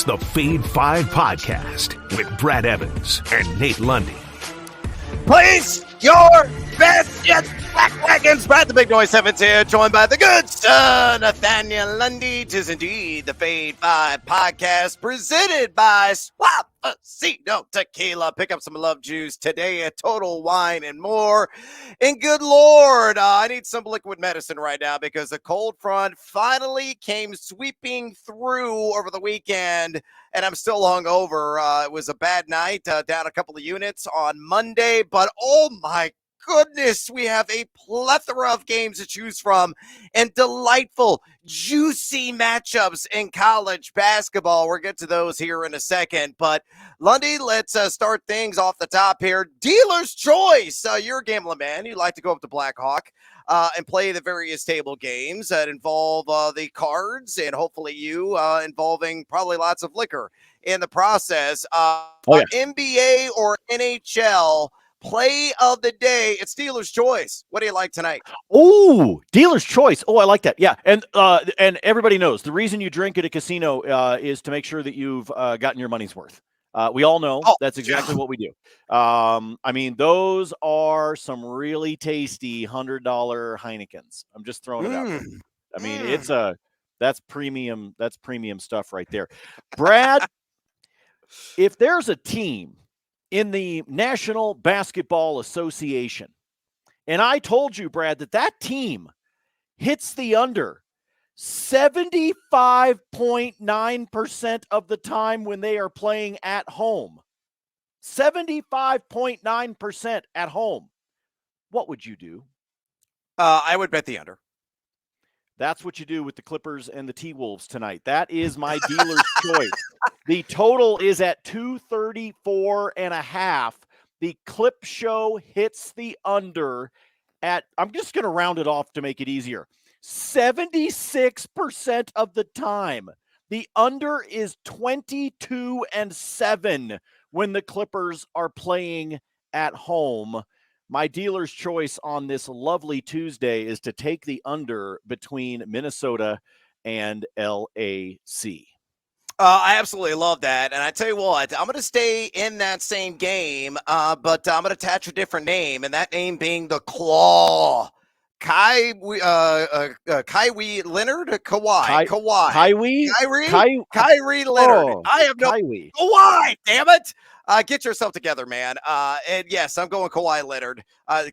It's the Fade 5 Podcast with Brad Evans and Nate Lundy. Place your bets, you black wagons. Brad the Big Noise Evans here, joined by the good sir, Nathaniel Lundy. 'Tis indeed the Fade 5 Podcast, presented by Swapacito Tequila. Pick up some love juice today at Total Wine and More. And good Lord, I need some liquid medicine right now because the cold front finally came sweeping through over the weekend, and I'm still hungover. It was a bad night, down a couple of units on Monday, but oh my goodness, we have a plethora of games to choose from and delightful, juicy matchups in college basketball. We'll get to those here in a second, but Lundy, let's start things off the top here. Dealer's choice. You're a gambling man. You like to go up to Blackhawk and play the various table games that involve the cards and hopefully you involving probably lots of liquor in the process. NBA or NHL play of the day. It's dealer's choice. What do you like tonight? Oh, dealer's choice. Oh, I like that. Yeah. And everybody knows the reason you drink at a casino is to make sure that you've gotten your money's worth. We all know that's exactly what we do. I mean, those are some really tasty $100 Heinekens. I'm just throwing it out there. I mean, that's premium stuff right there. Brad, if there's a team in the National Basketball Association, and I told you, Brad, that team hits the under 75.9% of the time when they are playing at home. 75.9% at home. What would you do? I would bet the under. That's what you do with the Clippers and the T-Wolves tonight. That is my dealer's choice. The total is at 234.5. The Clip Show hits the under at, I'm just going to round it off to make it easier, 76% of the time. The under is 22-7 when the Clippers are playing at home. My dealer's choice on this lovely Tuesday is to take the under between Minnesota and LAC. I absolutely love that. And I tell you what, I'm going to stay in that same game, but I'm going to attach a different name, and that name being the Claw. Kyrie Leonard? Kawhi. Kyrie Leonard. Oh, I have no Kawhi, damn it. Get yourself together, man. And yes, I'm going Kawhi Leonard.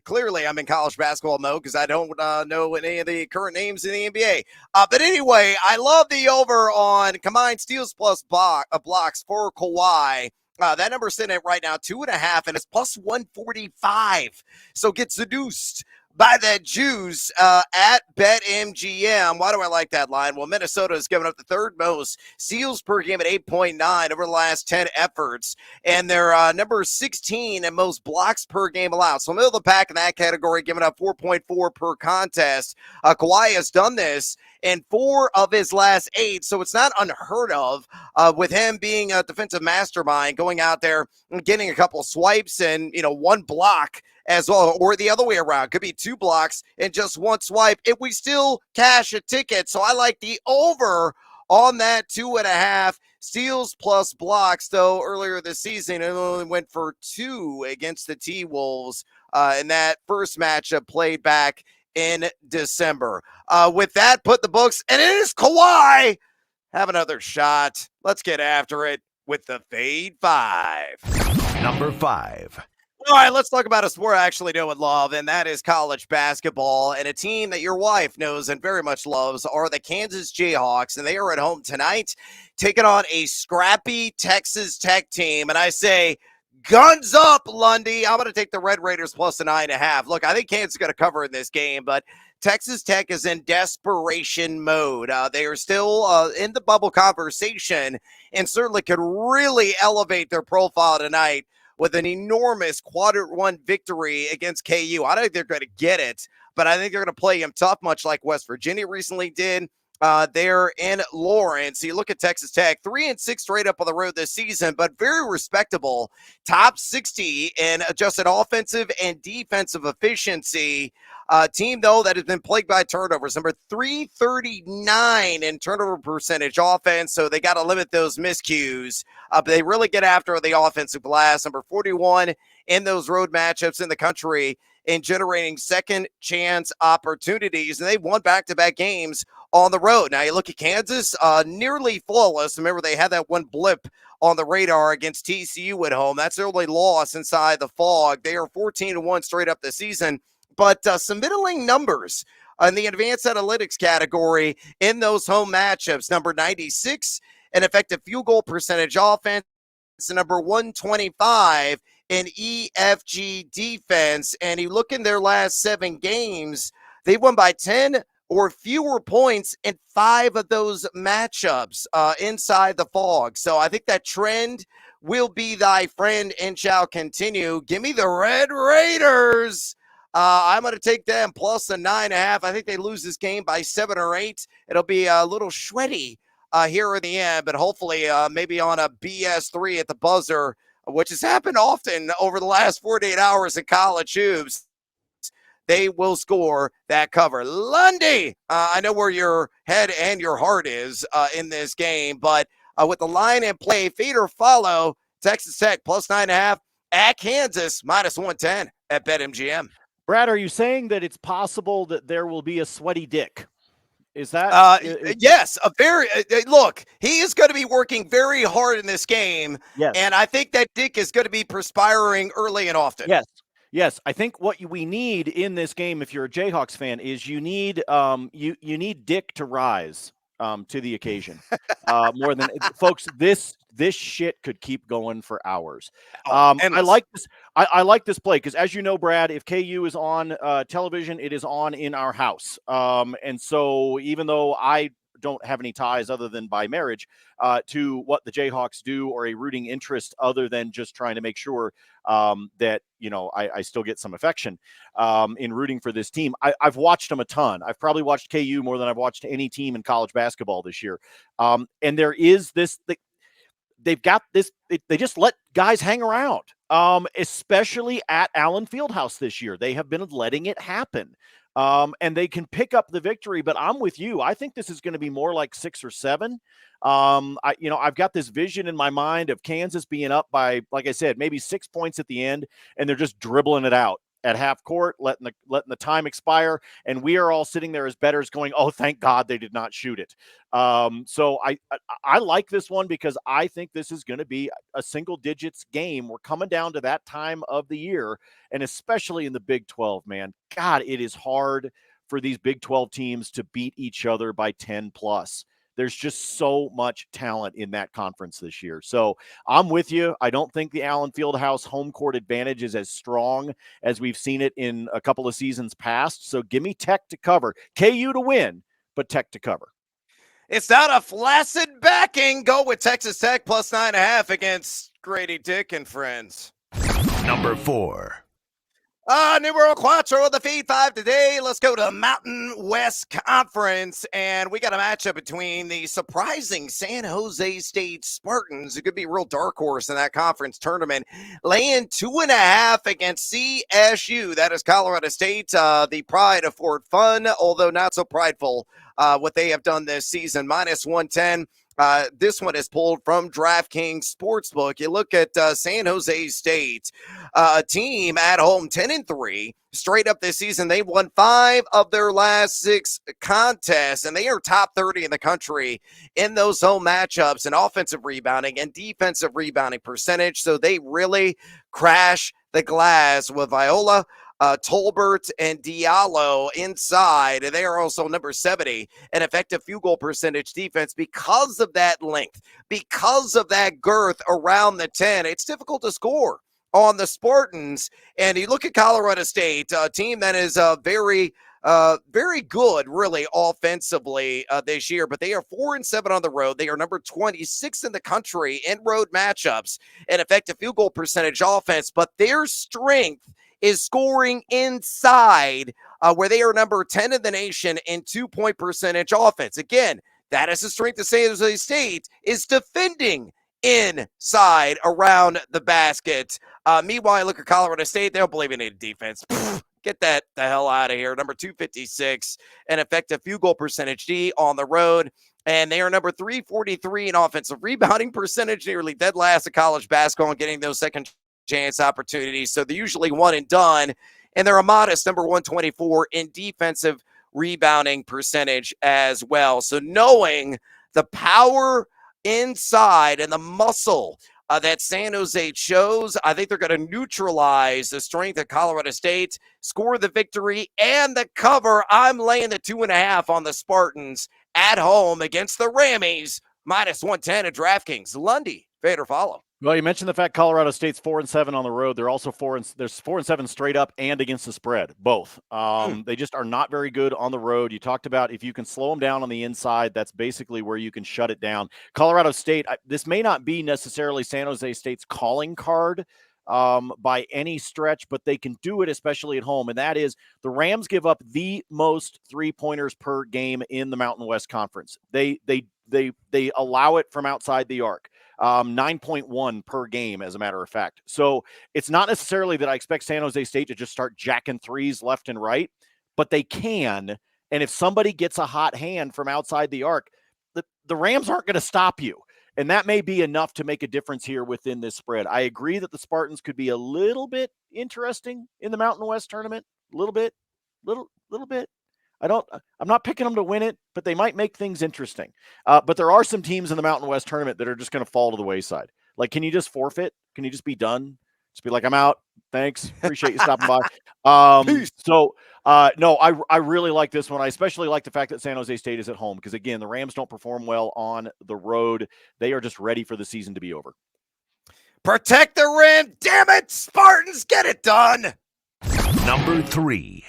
Clearly, I'm in college basketball mode because I don't know any of the current names in the NBA. But anyway, I love the over on combined steals plus blocks for Kawhi. That number's sitting at right now 2.5, and it's plus 145. So get seduced by that juice at BetMGM. Why do I like that line? Well, Minnesota has given up the third most steals per game at 8.9 over the last 10 efforts, and they're number 16 in most blocks per game allowed. So middle of the pack in that category, giving up 4.4 per contest. Kawhi has done this in 4 of his last 8, so it's not unheard of with him being a defensive mastermind, going out there and getting a couple swipes and, 1 block as well, or the other way around. Could be 2 blocks and just 1 swipe if we still cash a ticket. So I like the over on that 2.5 steals plus blocks, though earlier this season it only went for 2 against the T-Wolves in that first matchup played back in December. With that, put the books, and it is Kawhi. Have another shot. Let's get after it with the Fade 5. Number 5. All right, let's talk about a sport I actually know and love, and that is college basketball. And a team that your wife knows and very much loves are the Kansas Jayhawks, and they are at home tonight taking on a scrappy Texas Tech team. And I say, guns up, Lundy. I'm going to take the Red Raiders plus a 9.5. Look, I think Kansas is going to cover in this game, but Texas Tech is in desperation mode. They are still in the bubble conversation and certainly could really elevate their profile tonight with an enormous Quadrant 1 victory against KU. I don't think they're going to get it, but I think they're going to play him tough, much like West Virginia recently did. there in Lawrence. You look at Texas Tech, 3-6 straight up on the road this season, but very respectable. Top 60 in adjusted offensive and defensive efficiency. Team, though, that has been plagued by turnovers. Number 339 in turnover percentage offense, so they got to limit those miscues. But they really get after the offensive glass. Number 41 in those road matchups in the country in generating second chance opportunities. And they won back-to-back games on the road. Now you look at Kansas, nearly flawless. Remember, they had that one blip on the radar against TCU at home. That's their only loss inside the fog. They are 14-1 straight up this season. But some middling numbers in the advanced analytics category in those home matchups. Number 96 in effective field goal percentage offense. Number 125 in EFG defense. And you look in their last 7 games, they won by 10 or fewer points in 5 of those matchups inside the fog. So I think that trend will be thy friend and shall continue. Give me the Red Raiders. I'm going to take them plus the 9.5. I think they lose this game by 7 or 8. It'll be a little sweaty here in the end, but hopefully maybe on a BS3 at the buzzer, which has happened often over the last 48 hours in college hoops. They will score that cover. Lundy, I know where your head and your heart is in this game, but with the line in play, feed or follow, Texas Tech plus 9.5 at Kansas minus 110 at BetMGM. Brad, are you saying that it's possible that there will be a sweaty dick? Is that yes, a very look, he is going to be working very hard in this game. Yes. And I think that dick is going to be perspiring early and often. Yes. I think what we need in this game, if you're a Jayhawks fan, is you need you need Dick to rise to the occasion. More than folks, this shit could keep going for hours. I like this. I like this play because, as you know, Brad, if KU is on television, it is on in our house. And so even though I don't have any ties other than by marriage to what the Jayhawks do or a rooting interest other than just trying to make sure that, I still get some affection in rooting for this team. I've watched them a ton. I've probably watched KU more than I've watched any team in college basketball this year. And there is this, they've got this, they just let guys hang around, especially at Allen Fieldhouse this year. They have been letting it happen. And they can pick up the victory, but I'm with you. I think this is going to be more like 6 or 7. I've got this vision in my mind of Kansas being up by, like I said, maybe 6 points at the end, and they're just dribbling it out at half court, letting the time expire, and we are all sitting there as bettors going, "Oh, thank God they did not shoot it." So I like this one because I think this is going to be a single digits game. We're coming down to that time of the year, and especially in the Big 12, man. God, it is hard for these Big 12 teams to beat each other by 10 plus. There's just so much talent in that conference this year. So I'm with you. I don't think the Allen Fieldhouse home court advantage is as strong as we've seen it in a couple of seasons past. So give me Tech to cover. KU to win, but Tech to cover. It's not a flaccid backing. Go with Texas Tech plus 9.5 against Grady Dick and friends. Number 4. Numero cuatro of the Feed 5 today. Let's go to the Mountain West Conference, and we got a matchup between the surprising San Jose State Spartans. It could be a real dark horse in that conference tournament, laying 2.5 against CSU. That is Colorado State, the pride of Fort Fun, although not so prideful what they have done this season. Minus 110. This one is pulled from DraftKings Sportsbook. You look at San Jose State, a team at home 10-3 straight up this season. They've won 5 of their last 6 contests, and they are top 30 in the country in those home matchups in offensive rebounding and defensive rebounding percentage. So they really crash the glass with Viola, Tolbert, and Diallo inside. And they are also number 70 in effective field goal percentage defense because of that length, because of that girth around the 10. It's difficult to score on the Spartans. And you look at Colorado State, a team that is very good, really, offensively this year, but they are 4-7 on the road. They are number 26 in the country in road matchups and effective field goal percentage offense, but their strength is scoring inside where they are number 10 in the nation in 2-point percentage offense. Again, that is the strength of San Jose State, is defending inside around the basket. Meanwhile, look at Colorado State. They don't believe in any defense. Get that the hell out of here. Number 256 and effective field goal percentage D on the road. And they are number 343 in offensive rebounding percentage, nearly dead last in college basketball and getting those second chance opportunities. So they're usually one and done. And they're a modest number 124 in defensive rebounding percentage as well. So knowing the power inside and the muscle that San Jose shows, I think they're going to neutralize the strength of Colorado State, score the victory and the cover. I'm laying the 2.5 on the Spartans at home against the Rammies, minus 110 at DraftKings. Lundy, fade or follow? Well, you mentioned the fact Colorado State's 4-7 on the road. They're also 4-7 straight up and against the spread, both. They just are not very good on the road. You talked about if you can slow them down on the inside, that's basically where you can shut it down. Colorado State, this may not be necessarily San Jose State's calling card by any stretch, but they can do it, especially at home. And that is the Rams give up the most 3-pointers per game in the Mountain West Conference. They allow it from outside the arc. 9.1 per game, as a matter of fact. So it's not necessarily that I expect San Jose State to just start jacking threes left and right, but they can. And if somebody gets a hot hand from outside the arc, the Rams aren't going to stop you. And that may be enough to make a difference here within this spread. I agree that the Spartans could be a little bit interesting in the Mountain West tournament. A little bit. I'm not picking them to win it, but they might make things interesting. But there are some teams in the Mountain West tournament that are just going to fall to the wayside. Like, can you just forfeit? Can you just be done? Just be like, I'm out. Thanks. Appreciate you stopping by. No, I really like this one. I especially like the fact that San Jose State is at home because, again, the Rams don't perform well on the road. They are just ready for the season to be over. Protect the rim. Damn it, Spartans, get it done. Number 3.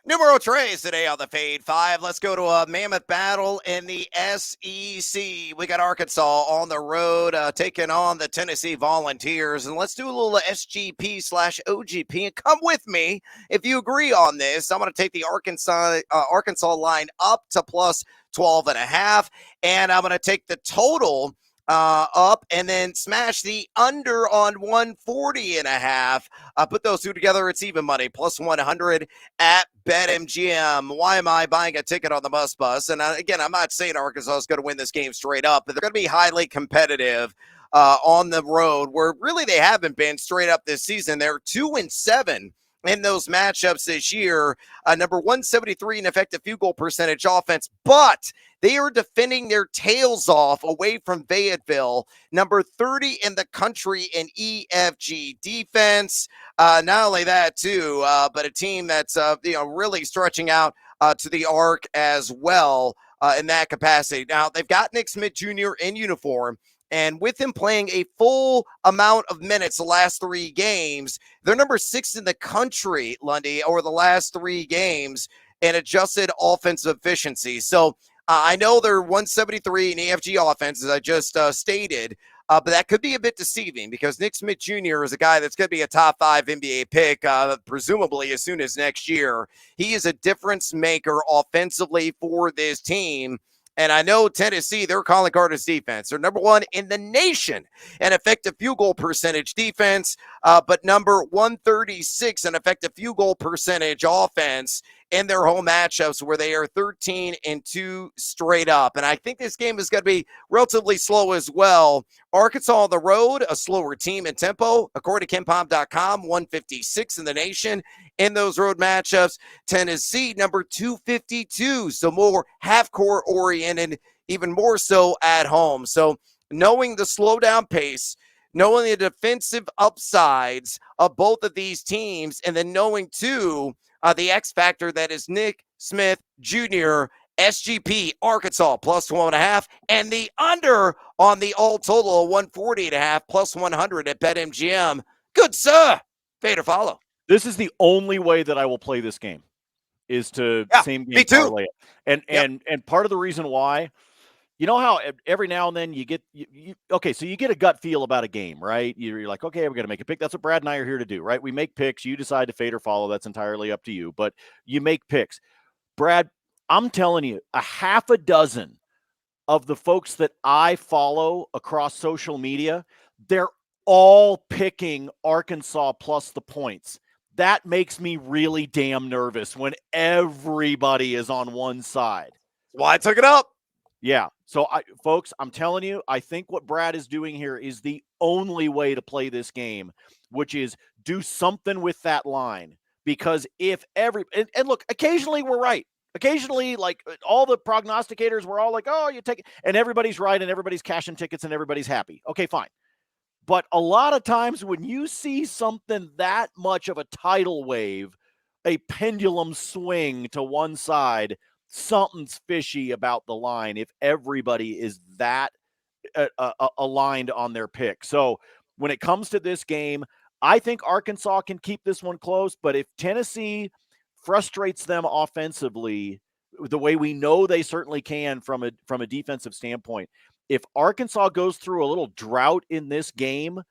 Numero tres today on the Fade 5. Let's go to a mammoth battle in the SEC. We got Arkansas on the road taking on the Tennessee Volunteers. And let's do a little SGP/OGP. And come with me if you agree on this. I'm going to take the Arkansas line up to plus 12.5. And I'm going to take the total up and then smash the under on 140.5. Put those two together, it's even money, plus 100 at BetMGM. Why am I buying a ticket on the Must Bus? And again, I'm not saying Arkansas is going to win this game straight up, but they're going to be highly competitive on the road, where really they haven't been straight up this season. They're 2-7 in those matchups this year, number 173 in effective field goal percentage offense, but they are defending their tails off away from Fayetteville, number 30 in the country in EFG defense. Not only that, too, but a team that's really stretching out to the arc as well in that capacity. Now, they've got Nick Smith Jr. in uniform. And with him playing a full amount of minutes the last 3 games, they're number 6 in the country, Lundy, over the last 3 games in adjusted offensive efficiency. So I know they're 173 in EFG offense, as I just stated, but that could be a bit deceiving because Nick Smith Jr. is a guy that's going to be a top 5 NBA pick, presumably as soon as next year. He is a difference maker offensively for this team. And I know Tennessee, their calling card is defense. They're number 1 in the nation in effective field goal percentage defense, but number 136 in effective field goal percentage offense in their home matchups, where they are 13-2 straight up. And I think this game is going to be relatively slow as well. Arkansas on the road, a slower team in tempo, according to KenPom.com, 156 in the nation in those road matchups. Tennessee, number 252, so more half-court oriented, even more so at home. So knowing the slowdown pace, knowing the defensive upsides of both of these teams, and then knowing, too, the X factor that is Nick Smith Jr., SGP, Arkansas, plus 12.5, and the under on the all total of 140.5, plus 100 at BetMGM. Good, sir. Fade or follow? This is the only way that I will play this game, is to same game parlay it. And part of the reason why You know how every now and then you get okay, so you get a gut feel about a game, right? You're like, okay, we're going to make a pick. That's what Brad and I are here to do, right? We make picks. You decide to fade or follow. That's entirely up to you, but you make picks. Brad, I'm telling you, a half a dozen of the folks that I follow across social media, they're all picking Arkansas plus the points. That makes me really damn nervous when everybody is on one side. That's why I took it up. Yeah. So, folks, I'm telling you, I think what Brad is doing here is the only way to play this game, which is do something with that line. Because if and look, occasionally we're right. Occasionally, like all the prognosticators were all like, oh, you take it, and everybody's right, and everybody's cashing tickets, and everybody's happy. Okay, fine. But a lot of times when you see something that much of a tidal wave, a pendulum swing to one side, something's fishy about the line if everybody is that aligned on their pick. So when it comes to this game, I think Arkansas can keep this one close, but if Tennessee frustrates them offensively the way we know they certainly can from a defensive standpoint, if Arkansas goes through a little drought in this game,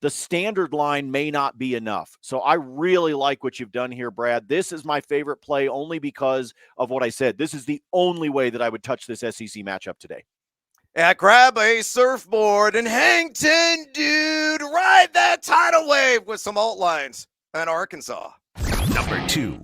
the standard line may not be enough. So I really like what you've done here, Brad. This is my favorite play only because of what I said. This is the only way that I would touch this SEC matchup today. Yeah, grab a surfboard and hang 10, dude. Ride that tidal wave with some alt lines in Arkansas. Number 2.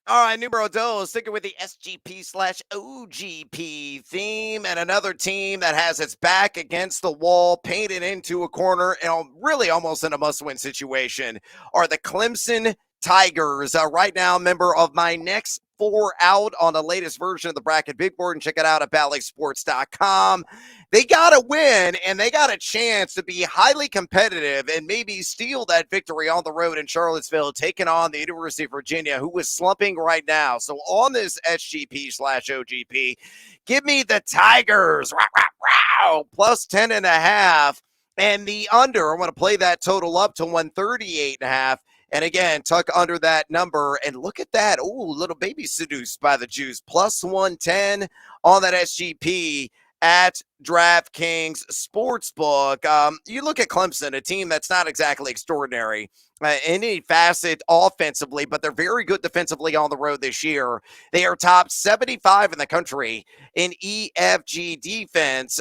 All right, numero dos, sticking with the SGP/OGP theme, and another team that has its back against the wall, painted into a corner, and really almost in a must-win situation, are the Clemson Tigers. Right now, member of my next 4 out on the latest version of the bracket big board, and check it out at balletsports.com. They got to win, and they got a chance to be highly competitive and maybe steal that victory on the road in Charlottesville, taking on the University of Virginia, who is slumping right now. So on this SGP/OGP, give me the Tigers, plus 10.5, and the under. I want to play that total up to 138.5. And again, tuck under that number and look at that. Oh, little baby seduced by the juice. Plus 110 on that SGP at DraftKings Sportsbook. You look at Clemson, a team that's not exactly extraordinary in any facet offensively, but they're very good defensively on the road this year. They are top 75 in the country in EFG defense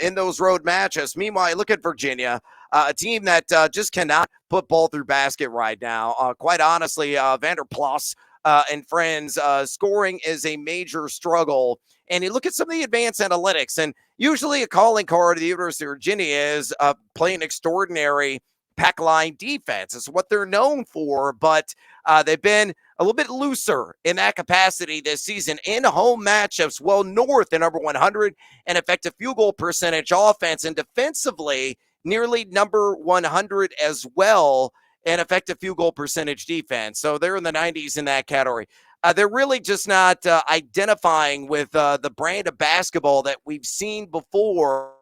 in those road matches. Meanwhile, look at Virginia, a team that just cannot put ball through basket right now. Quite honestly, Vanderplas and friends, scoring is a major struggle. And you look at some of the advanced analytics, and usually a calling card of the University of Virginia is playing extraordinary pack line defense. It's what they're known for, but they've been a little bit looser in that capacity this season in home matchups, well north in number 100 and effective field goal percentage offense, and defensively nearly number 100 as well in effective field goal percentage defense. So they're in the 90s in that category. They're really just not identifying with the brand of basketball that we've seen before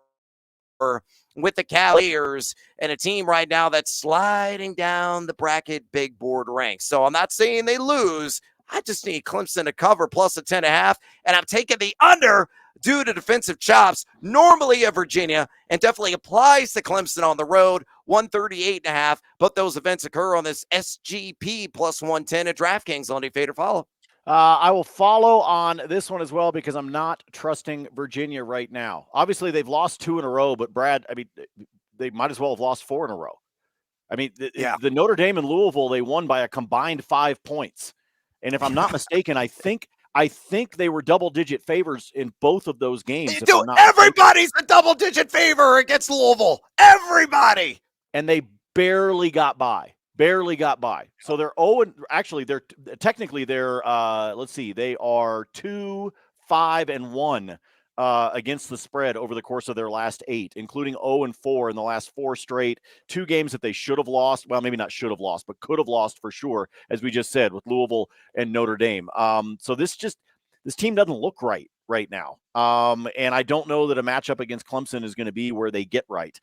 with the Cavaliers, and a team right now that's sliding down the bracket big board ranks. So I'm not saying they lose. I just need Clemson to cover plus a 10.5, and I'm taking the under due to defensive chops, normally of Virginia, and definitely applies to Clemson on the road, 138.5. But those events occur on this SGP plus 110 at DraftKings. Lundy, fade or follow? I will follow on this one as well because I'm not trusting Virginia right now. Obviously, they've lost 2 in a row, but Brad, I mean, they might as well have lost 4 in a row. I mean, the Notre Dame and Louisville, they won by a combined 5 points. And if I'm not mistaken, I think they were double-digit favors in both of those games. Everybody's a double-digit favor against Louisville. Everybody. And they barely got by. So they're 0, and actually they're technically let's see, they are 2-5-1 against the spread over the course of their last 8, including 0-4 in the last 4 straight. 2 games that they should have lost. Well, maybe not should have lost, but could have lost for sure, as we just said, with Louisville and Notre Dame. So this team doesn't look right now. And I don't know that a matchup against Clemson is going to be where they get right.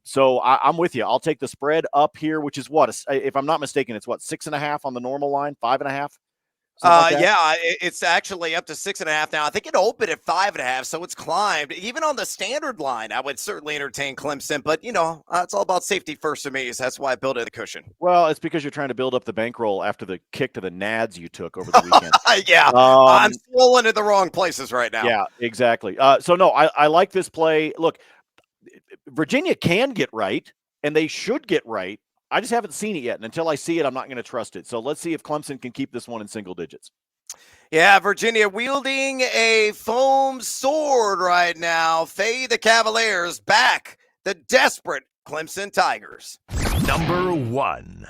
So I'm with you. I'll take the spread up here, which is what, if I'm not mistaken, it's what, 6.5 on the normal line, 5.5. Something like that? It's actually up to 6.5 now. I think it opened at 5.5, so it's climbed. Even on the standard line, I would certainly entertain Clemson, but it's all about safety first for me, so that's why I built in the cushion. Well, it's because you're trying to build up the bankroll after the kick to the nads you took over the weekend. Yeah, I'm swollen in the wrong places right now. Yeah, exactly. So no, I like this play. Look, Virginia can get right, and they should get right. I just haven't seen it yet, and until I see it, I'm not going to trust it. So let's see if Clemson can keep this one in single digits. Yeah, Virginia wielding a foam sword right now. Fade the Cavaliers back the desperate Clemson Tigers. Number 1.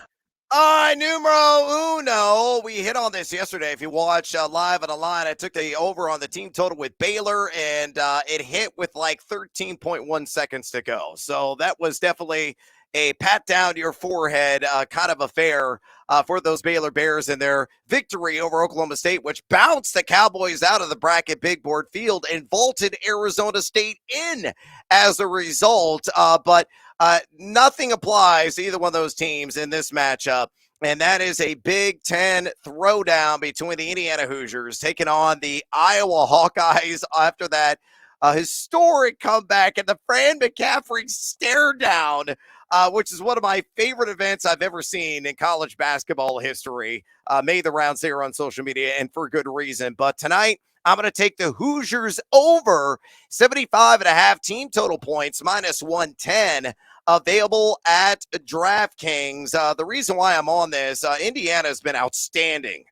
Numero uno. We hit on this yesterday. If you watch live on the line, I took the over on the team total with Baylor, and it hit with like 13.1 seconds to go. So that was definitely a pat down your forehead kind of affair for those Baylor Bears in their victory over Oklahoma State, which bounced the Cowboys out of the bracket big board field and vaulted Arizona State in as a result. But nothing applies to either one of those teams in this matchup. And that is a Big Ten throwdown between the Indiana Hoosiers taking on the Iowa Hawkeyes after that historic comeback and the Fran McCaffrey stare down, which is one of my favorite events I've ever seen in college basketball history. Made the rounds there on social media, and for good reason. But tonight, I'm going to take the Hoosiers over 75.5 team total points, minus 110, available at DraftKings. The reason why I'm on this, Indiana has been outstanding.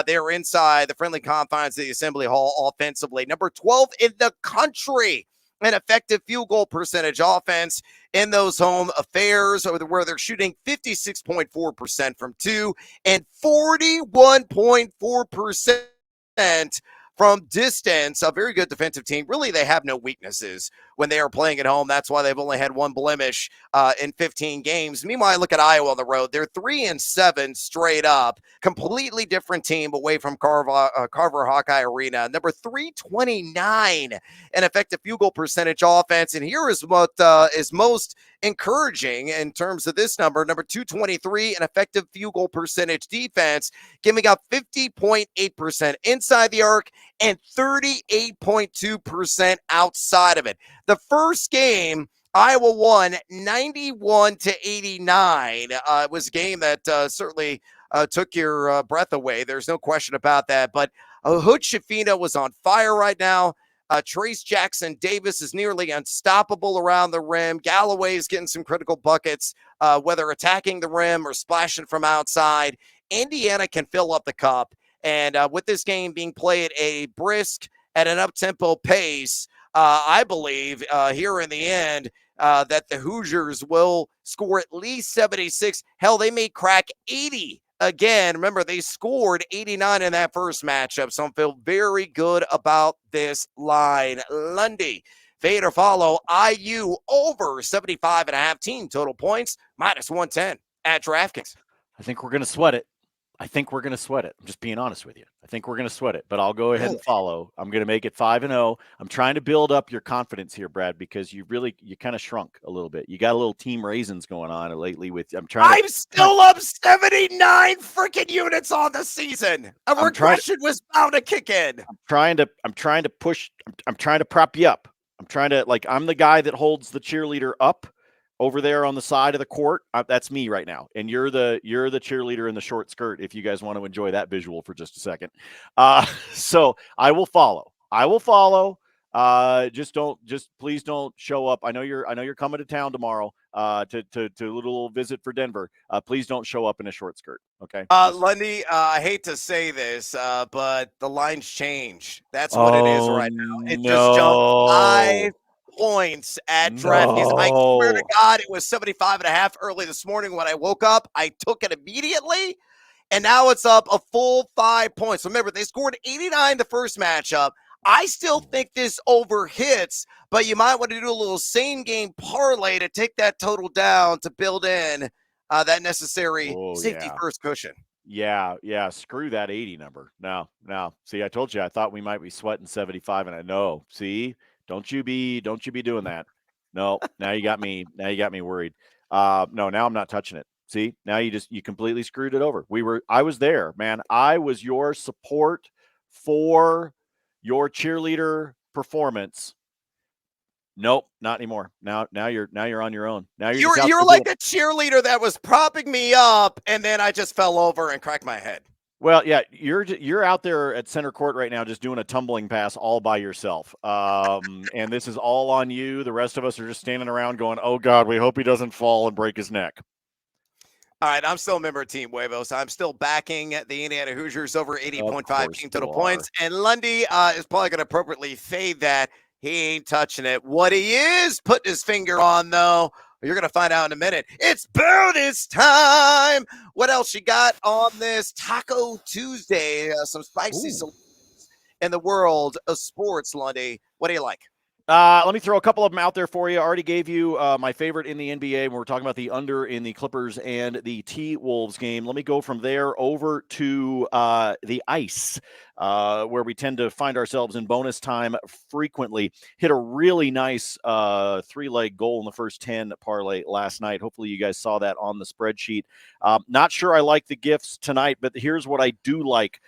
They're inside the friendly confines of the Assembly Hall offensively. Number 12 in the country, an effective field goal percentage offense in those home affairs, where they're shooting 56.4% from two and 41.4% from distance. A very good defensive team. Really, they have no weaknesses when they are playing at home. That's why they've only had one blemish in 15 games. Meanwhile, look at Iowa on the road. They're 3-7 straight up. Completely different team away from Carver Hawkeye Arena. Number 329, an effective field goal percentage offense. And here is what is most encouraging in terms of this number. Number 223, an effective field goal percentage defense, giving up 50.8% inside the arc and 38.2% outside of it. The first game, Iowa won 91-89. It was a game that certainly took your breath away. There's no question about that. But Hood Shafino was on fire right now. Trace Jackson Davis is nearly unstoppable around the rim. Galloway is getting some critical buckets, whether attacking the rim or splashing from outside. Indiana can fill up the cup. And with this game being played a brisk at an up-tempo pace, I believe here in the end that the Hoosiers will score at least 76. Hell, they may crack 80 again. Remember, they scored 89 in that first matchup, so I feel very good about this line. Lundy, fade or follow IU over 75.5 team total points, minus 110 at DraftKings. I think we're going to sweat it. I'm just being honest with you. I think we're going to sweat it, but I'll go ahead and follow. I'm going to make it 5-0. I'm trying to build up your confidence here, Brad, because you kind of shrunk a little bit. You got a little team raisins going on lately I'm still up 79 freaking units on the season. A regression was bound to kick in. I'm trying to prop you up. I'm the guy that holds the cheerleader up over there on the side of the court. That's me right now. And you're the cheerleader in the short skirt, if you guys want to enjoy that visual for just a second. So I will follow. Please don't show up. I know you're coming to town tomorrow to a little visit for Denver. Please don't show up in a short skirt. Okay. Lundy, I hate to say this, but the line's changed. That's what it is right now. It just jumped 5 points at DraftKings. I swear to God, it was 75.5 early this morning when I woke up. I took it immediately, and now it's up a full 5 points. Remember, they scored 89 the first matchup. I still think this over hits, but you might want to do a little same game parlay to take that total down to build in that necessary safety first cushion. Yeah. Screw that 80 number. No. See, I told you, I thought we might be sweating 75, and I know. See, don't you be doing that. No, now you got me worried. No, now I'm not touching it. See, now you completely screwed it over. I was there, man. I was your support for your cheerleader performance. Nope, not anymore. Now you're on your own. Now you're just out You're there like doing. a cheerleader that was propping me up, and then I just fell over and cracked my head. Well, yeah, you're out there at center court right now, just doing a tumbling pass all by yourself. And this is all on you. The rest of us are just standing around going, "Oh God, we hope he doesn't fall and break his neck." All right, I'm still a member of Team Huevos. I'm still backing the Indiana Hoosiers over 80.5 team total points. And Lundy is probably going to appropriately fade that. He ain't touching it. What he is putting his finger on, though, you're going to find out in a minute. It's bonus time. What else you got on this Taco Tuesday? Some spicy solutions in the world of sports, Lundy. What do you like? Let me throw a couple of them out there for you. I already gave you my favorite in the NBA when we're talking about the under in the Clippers and the T-Wolves game. Let me go from there over to the ice, where we tend to find ourselves in bonus time frequently. Hit a really nice three-leg goal in the first 10 parlay last night. Hopefully you guys saw that on the spreadsheet. Not sure I like the gifts tonight, but here's what I do like.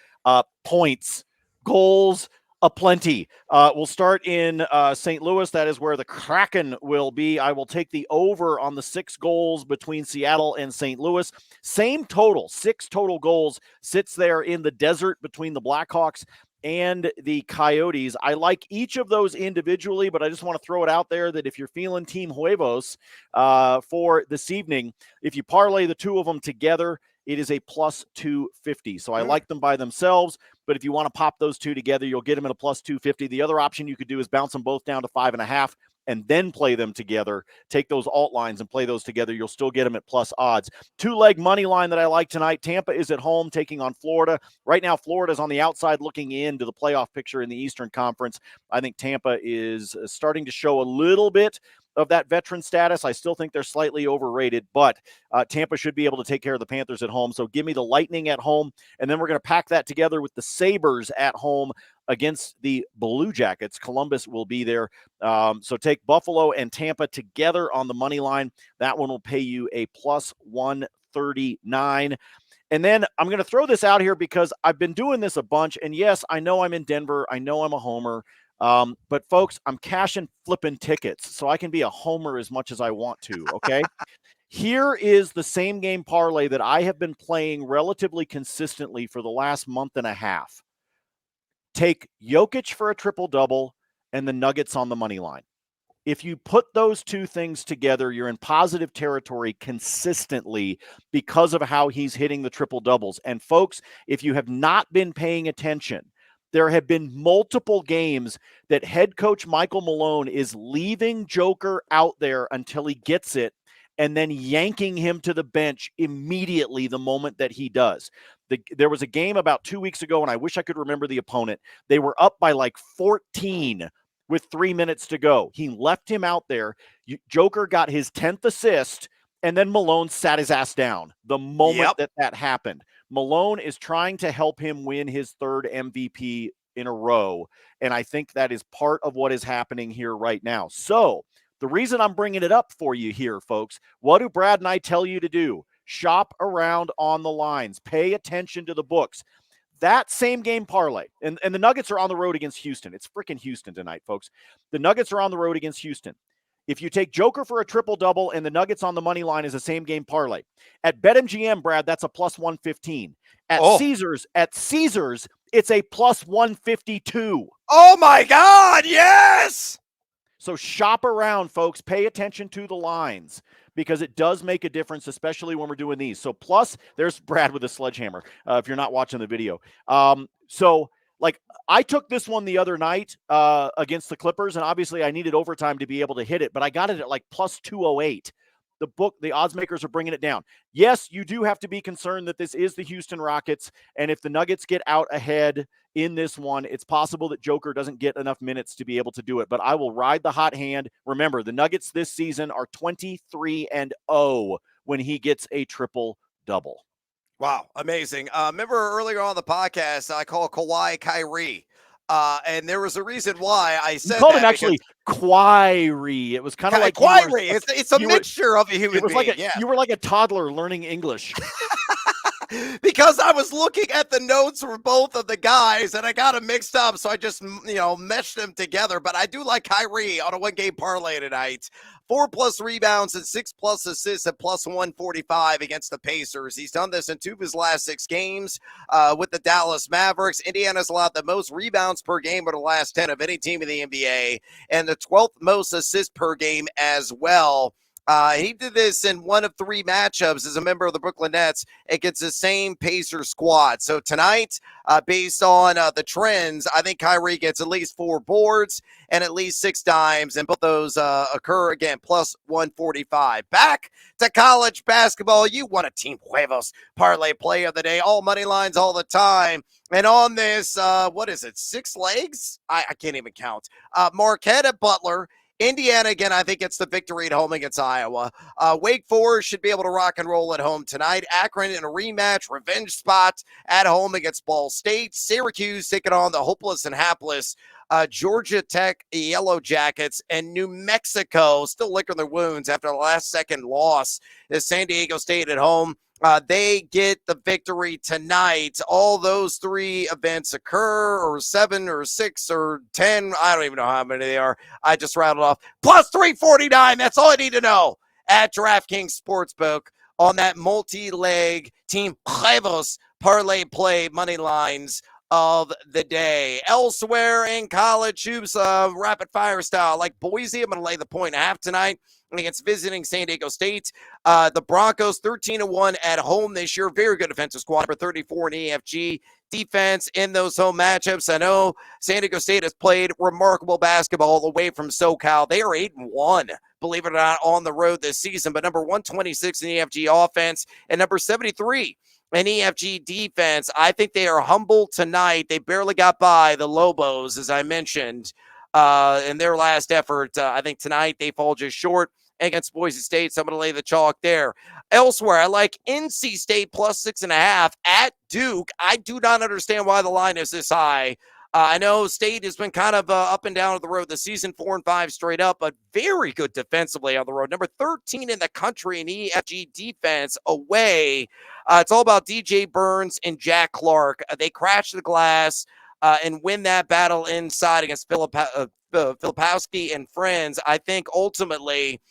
Points, goals, aplenty. We'll start in St. Louis. That is where the Kraken will be. I will take the over on the 6 goals between Seattle and St. Louis. Same total, 6 total goals sits there in the desert between the Blackhawks and the Coyotes. I like each of those individually, but I just want to throw it out there that if you're feeling Team Huevos for this evening, if you parlay the two of them together, it is a plus 250. So I like them by themselves, but if you want to pop those two together, you'll get them at a plus 250. The other option you could do is bounce them both down to 5.5 and then play them together. Take those alt lines and play those together. You'll still get them at plus odds. 2-leg money line that I like tonight. Tampa is at home taking on Florida. Right now, Florida's on the outside looking into the playoff picture in the Eastern Conference. I think Tampa is starting to show a little bit of that veteran status. I still think they're slightly overrated, but Tampa should be able to take care of the Panthers at home. So give me the Lightning at home, and then we're going to pack that together with the Sabres at home against the Blue Jackets. Columbus will be there. So take Buffalo and Tampa together on the money line. That one will pay you a plus 139. And then I'm going to throw this out here because I've been doing this a bunch. And yes, I know I'm in Denver. I know I'm a homer. But folks, I'm cashing flipping tickets, so I can be a homer as much as I want to. Okay. Here is the same game parlay that I have been playing relatively consistently for the last month and a half. Take Jokic for a triple-double and the Nuggets on the money line. If you put those two things together, you're in positive territory consistently because of how he's hitting the triple-doubles. And folks, if you have not been paying attention, there have been multiple games that head coach Michael Malone is leaving Joker out there until he gets it and then yanking him to the bench immediately the moment that he does. There was a game about 2 weeks ago, and I wish I could remember the opponent. They were up by like 14 with 3 minutes to go. He left him out there. Joker got his 10th assist, and then Malone sat his ass down the moment that happened. Malone is trying to help him win his 3rd MVP in a row, and I think that is part of what is happening here right now. So the reason I'm bringing it up for you here, folks, what do Brad and I tell you to do? Shop around on the lines. Pay attention to the books. That same game parlay, and the Nuggets are on the road against Houston. It's freaking Houston tonight, folks. The Nuggets are on the road against Houston. If you take Joker for a triple-double and the Nuggets on the money line is a same game parlay. At BetMGM, Brad, that's a plus 115. At Caesars, it's a plus 152. Oh my God, yes! So shop around, folks. Pay attention to the lines because it does make a difference, especially when we're doing these. So plus, there's Brad with a sledgehammer if you're not watching the video. So I took this one the other night against the Clippers, and obviously I needed overtime to be able to hit it, but I got it at like plus 208. The odds makers are bringing it down. Yes, you do have to be concerned that this is the Houston Rockets, and if the Nuggets get out ahead in this one, it's possible that Joker doesn't get enough minutes to be able to do it, but I will ride the hot hand. Remember, the Nuggets this season are 23-0 when he gets a triple-double. Wow, amazing. Remember earlier on the podcast, I call Kawhi Kyrie. And there was a reason why I You said called him that because actually Quiry. It was kind of like you were. Quirey, it's a You were. mixture of a It human was like being. Yeah. you were like a toddler learning English. Because I was looking at the notes for both of the guys and I got them mixed up. So I just, meshed them together. But I do like Kyrie on a 1-game parlay tonight. 4+ rebounds and 6+ assists at plus 145 against the Pacers. He's done this in 2 of his last 6 games with the Dallas Mavericks. Indiana's allowed the most rebounds per game over the last 10 of any team in the NBA and the 12th most assists per game as well. He did this in 1 of 3 matchups as a member of the Brooklyn Nets against the same Pacers squad. So tonight, based on the trends, I think Kyrie gets at least 4 boards and at least 6 dimes, and both those occur again, plus 145. Back to college basketball. You want a Team Huevos parlay play of the day. All money lines all the time. And on this, what is it, 6 legs? I can't even count. Marquette at Butler. Indiana, again, I think it's the victory at home against Iowa. Wake Forest should be able to rock and roll at home tonight. Akron in a rematch, revenge spot at home against Ball State. Syracuse taking on the hopeless and hapless Georgia Tech Yellow Jackets. And New Mexico still licking their wounds after the last-second loss to San Diego State at home. They get the victory tonight. All those 3 events occur, or 7 or 6 or 10. I don't even know how many they are. I just rattled off. Plus 349. That's all I need to know at DraftKings Sportsbook on that multi-leg Team Huevos parlay play money lines of the day. Elsewhere in college hoops, rapid fire style, like Boise, I'm going to lay the 1.5 tonight against visiting San Diego State. The Broncos 13-1 at home this year. Very good defensive squad, number 34 in EFG defense in those home matchups. I know San Diego State has played remarkable basketball away from SoCal. They are 8-1, believe it or not, on the road this season, but number 126 in EFG offense and number 73 in EFG defense. I think they are humble tonight. They barely got by the Lobos, as I mentioned, in their last effort. I think tonight they fall just short against Boise State, so I'm going to lay the chalk there. Elsewhere, I like NC State plus 6.5 at Duke. I do not understand why the line is this high. I know State has been kind of up and down on the road this season, 4-5 straight up, but very good defensively on the road. Number 13 in the country in EFG defense away. It's all about DJ Burns and Jack Clark. They crash the glass and win that battle inside against Filipowski and friends. I think ultimately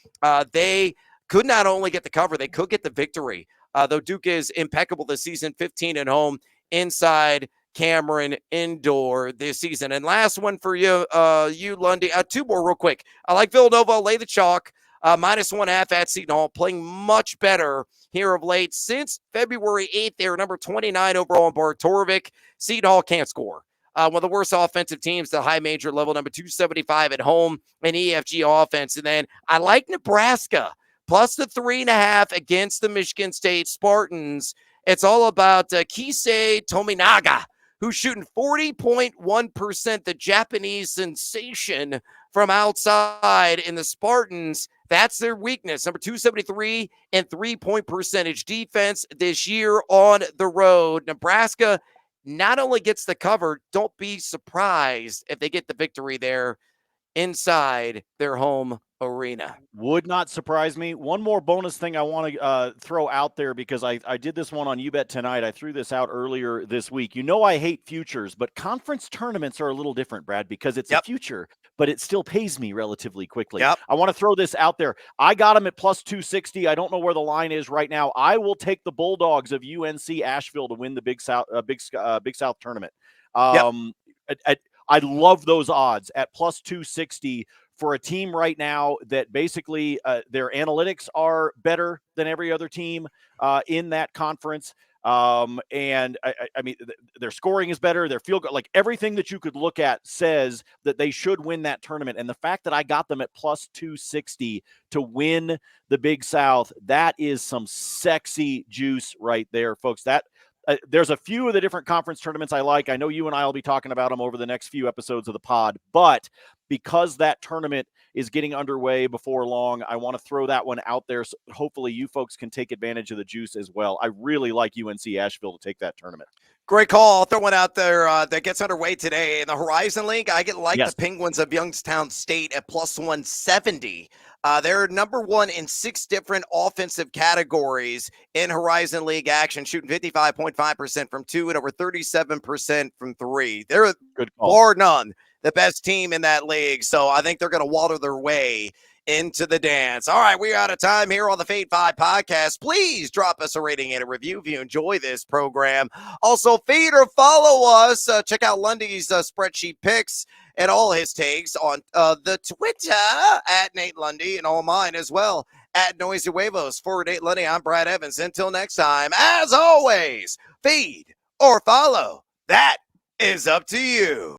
they could not only get the cover, they could get the victory. Though Duke is impeccable this season, 15 at home, inside Cameron indoor this season. And last one for you, Lundy. 2 more real quick. I like Villanova. Lay the chalk. Minus 1.5 at Seton Hall, playing much better here of late. Since February 8th, they were number 29 overall in Bartorovic. Seton Hall can't score. One of the worst offensive teams, the high major level, number 275 at home in EFG offense. And then I like Nebraska, plus the 3.5 against the Michigan State Spartans. It's all about Kisei Tominaga, who's shooting 40.1%, the Japanese sensation from outside in the Spartans. That's their weakness. Number 273 and 3-point percentage defense this year on the road. Nebraska not only gets the cover, don't be surprised if they get the victory there inside their home arena. Would not surprise me. One more bonus thing I want to throw out there, because I did this one on YouBet tonight. I threw this out earlier this week. You know I hate futures, but conference tournaments are a little different, Brad, because it's a future, but it still pays me relatively quickly. I want to throw this out there. I got them at plus 260. I don't know where the line is right now. I will take the Bulldogs of UNC Asheville to win the Big South tournament. I love those odds at plus 260 for a team right now that basically their analytics are better than every other team in that conference. And I mean, their scoring is better. Their field goal, like everything that you could look at says that they should win that tournament. And the fact that I got them at plus 260 to win the Big South, that is some sexy juice right there, folks. There's a few of the different conference tournaments I like. I know you and I will be talking about them over the next few episodes of the pod, but because that tournament is getting underway before long, I want to throw that one out there. So hopefully you folks can take advantage of the juice as well. I really like UNC Asheville to take that tournament. Great call. I'll throw one out there that gets underway today in the Horizon League. I like Yes. the Penguins of Youngstown State at plus 170. They're number one in 6 different offensive categories in Horizon League action, shooting 55.5% from 2 and over 37% from 3. They're Good call. bar none the best team in that league. So I think they're going to water their way into the dance. All right, we're out of time here on the Fade 5 podcast. Please drop us a rating and a review if you enjoy this program. Also, feed or follow us. Check out Lundy's spreadsheet picks and all his takes on the Twitter at Nate Lundy, and all mine as well at Noisy Huevos. For Nate Lundy, I'm Brad Evans. Until next time, as always, feed or follow. That is up to you.